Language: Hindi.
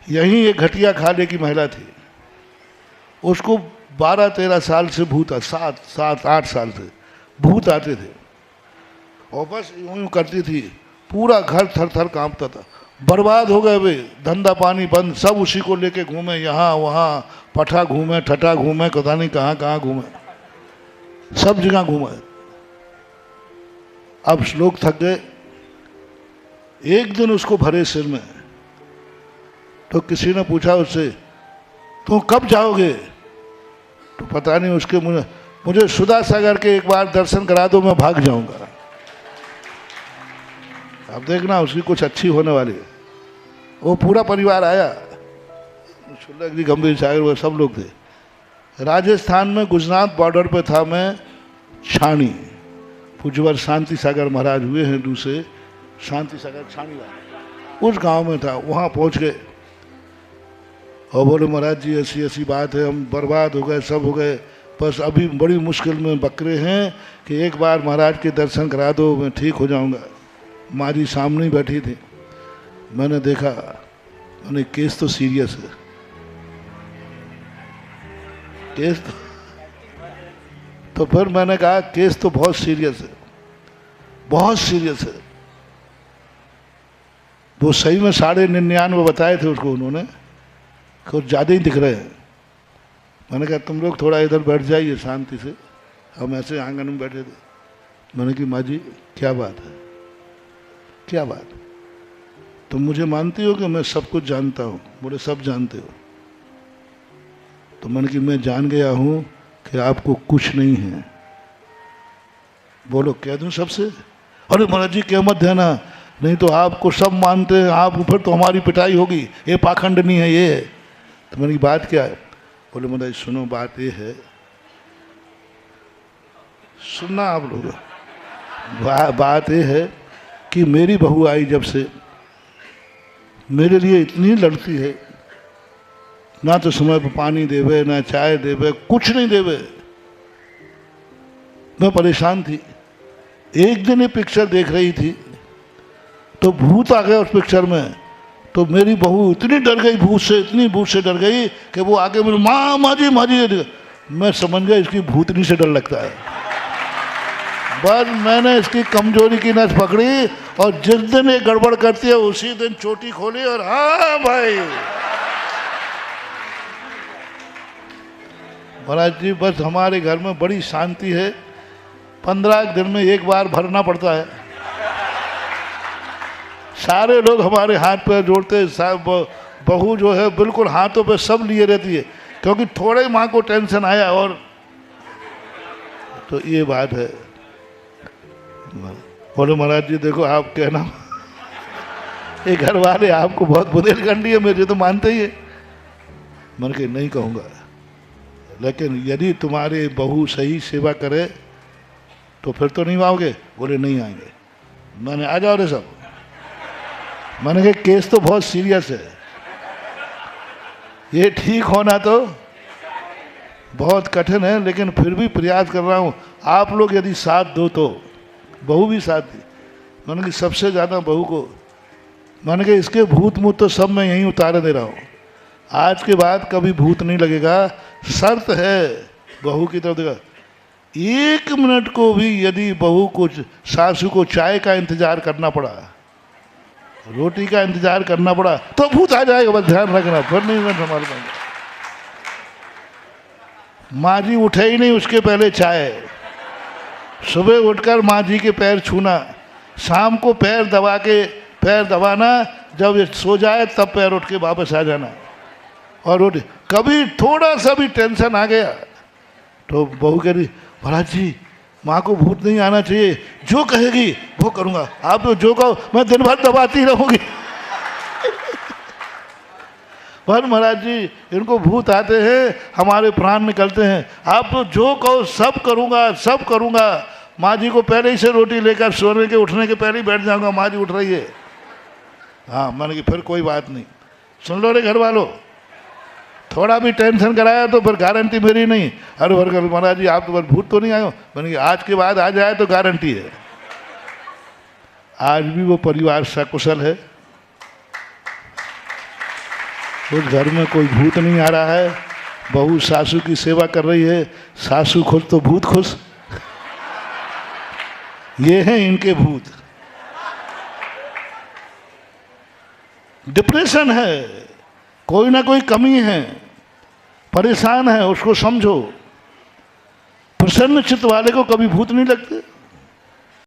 यहीं एक घटिया खाने की महिला थी, उसको 12-13 साल से भूत, 7-8 साल से भूत आते थे और बस यूं यूं करती थी, पूरा घर थर थर कांपता था। बर्बाद हो गए वे, धंधा पानी बंद, सब उसी को लेके घूमे, यहाँ वहाँ पठा घूमे, ठठा घूमे, पता नहीं कहाँ कहाँ घूमे, सब जगह घूमे। अब लोग थक गए। एक दिन उसको भरे सिर में, तो किसी ने पूछा उससे, तुम कब जाओगे? तो पता नहीं, उसके मुझे सुधा सागर के एक बार दर्शन करा दो, मैं भाग जाऊंगा। अब देखना उसकी कुछ अच्छी होने वाली है। वो पूरा परिवार आया, शुल्लक जी, गंभीर सागर, वो सब लोग थे। राजस्थान में गुजरात बॉर्डर पे था मैं, छाणी, पूज्यवर शांति सागर महाराज हुए हैं दूसरे, शांति सागर छाणी वाले, उस गांव में था। वहाँ पहुँच गए और बोले, महाराज जी ऐसी ऐसी बात है, हम बर्बाद हो गए, सब हो गए, बस अभी बड़ी मुश्किल में बकरे हैं कि एक बार महाराज के दर्शन करा दो, मैं ठीक हो जाऊंगा। माँ जी सामने ही बैठी थी, मैंने देखा, मैंने केस तो सीरियस है, केस तो फिर मैंने कहा केस तो बहुत सीरियस है, बहुत सीरियस है। वो सही में 99.5 बताए थे उसको उन्होंने, कुछ ज़्यादा ही दिख रहे हैं। मैंने कहा तुम लोग थोड़ा इधर बैठ जाइए शांति से, हम ऐसे आंगन में बैठे थे। मैंने कहा माँ जी क्या बात है, क्या बात? तुम मुझे मानती हो कि मैं सब कुछ जानता हूँ? बोले सब जानते हो। तो मैंने कहा मैं जान गया हूँ कि आपको कुछ नहीं है। बोलो कह दूँ सबसे? अरे महाराज जी कह मत देना, नहीं तो आपको सब मानते हैं, आप फिर तो हमारी पिटाई होगी, ये पाखंड नहीं है ये। तो मैंने कहा बात क्या है? बोले महाराज सुनो, बात ये है, सुनना आप लोग, बात ये है कि मेरी बहू आई जब से मेरे लिए इतनी लड़ती है, ना तो समय पर पानी देवे, ना चाय देवे, कुछ नहीं देवे। मैं परेशान थी। एक दिन ये पिक्चर देख रही थी तो भूत आ गया उस पिक्चर में, तो मेरी बहू इतनी डर गई भूत से, इतनी भूत से डर गई कि वो आके बोले माँ माँ जी माँ जी। मैं समझ गया इसकी भूतनी से डर लगता है। बस मैंने इसकी कमजोरी की नस पकड़ी और जिस दिन ये गड़बड़ करती है उसी दिन चोटी खोली और हाँ भाई महाराज जी बस हमारे घर में बड़ी शांति है। 15 दिन में एक बार भरना पड़ता है। सारे लोग हमारे हाथ पैर जोड़ते हैं, बहू जो है बिल्कुल हाथों पे सब लिए रहती है, क्योंकि थोड़े माँ को टेंशन आया और तो ये बात है। बोले महाराज जी देखो आप कहना, ये घर वाले आपको बहुत बुंदेलखंडी है, मुझे तो मानते ही है। मैंने कहा नहीं कहूँगा, लेकिन यदि तुम्हारे बहू सही सेवा करे तो फिर तो नहीं आओगे? बोले नहीं आएंगे। मैंने आ जाओ रे सब। मैंने कहा केस तो बहुत सीरियस है, ये ठीक होना तो बहुत कठिन है, लेकिन फिर भी प्रयास कर रहा हूँ। आप लोग यदि साथ दो तो, बहू भी साथ दी। मैंने कहा सबसे ज़्यादा बहू को, मैंने कहा इसके भूत मूत तो सब मैं यहीं उतार दे रहा हूँ, आज के बाद कभी भूत नहीं लगेगा। शर्त है बहू की तरफ देखा, 1 मिनट को भी यदि बहू को, सासू को चाय का इंतजार करना पड़ा, रोटी का इंतजार करना पड़ा, तो भूत आ जाएगा, बस ध्यान रखना। फिर नहीं संभाल पाएंगे। माँ जी उठे ही नहीं उसके पहले चाय, सुबह उठकर माँ जी के पैर छूना, शाम को पैर दबाना, जब ये सो जाए तब पैर उठ के वापस आ जाना। और रोटी, कभी थोड़ा सा भी टेंशन आ गया तो बहू कह रही महाराज जी माँ को भूत नहीं आना चाहिए, जो कहेगी वो करूँगा। आप तो जो कहो, मैं दिन भर दबाती रहूँगी। पर महाराज जी इनको भूत आते हैं, हमारे प्राण निकलते हैं, आप तो जो कहो सब करूँगा, सब करूँगा। माँ जी को पहले ही से रोटी लेकर सोने के उठने के पहले ही बैठ जाऊँगा, माँ जी उठ रही है। हाँ मैंने कहा फिर कोई बात नहीं। सुन लो रे घर वालों, थोड़ा भी टेंशन कराया तो फिर गारंटी मेरी नहीं। अरे भर महाराज जी आप तो बस भूत तो नहीं आए हो? मैंने कहा आज के बाद आ जाए तो गारंटी है। आज भी वो परिवार सकुशल है। उस घर में कोई भूत नहीं आ रहा है, बहू सासू की सेवा कर रही है, सासू खुश तो भूत खुश। ये हैं इनके भूत। डिप्रेशन है, कोई ना कोई कमी है, परेशान है, उसको समझो। प्रसन्न चित्त वाले को कभी भूत नहीं लगते।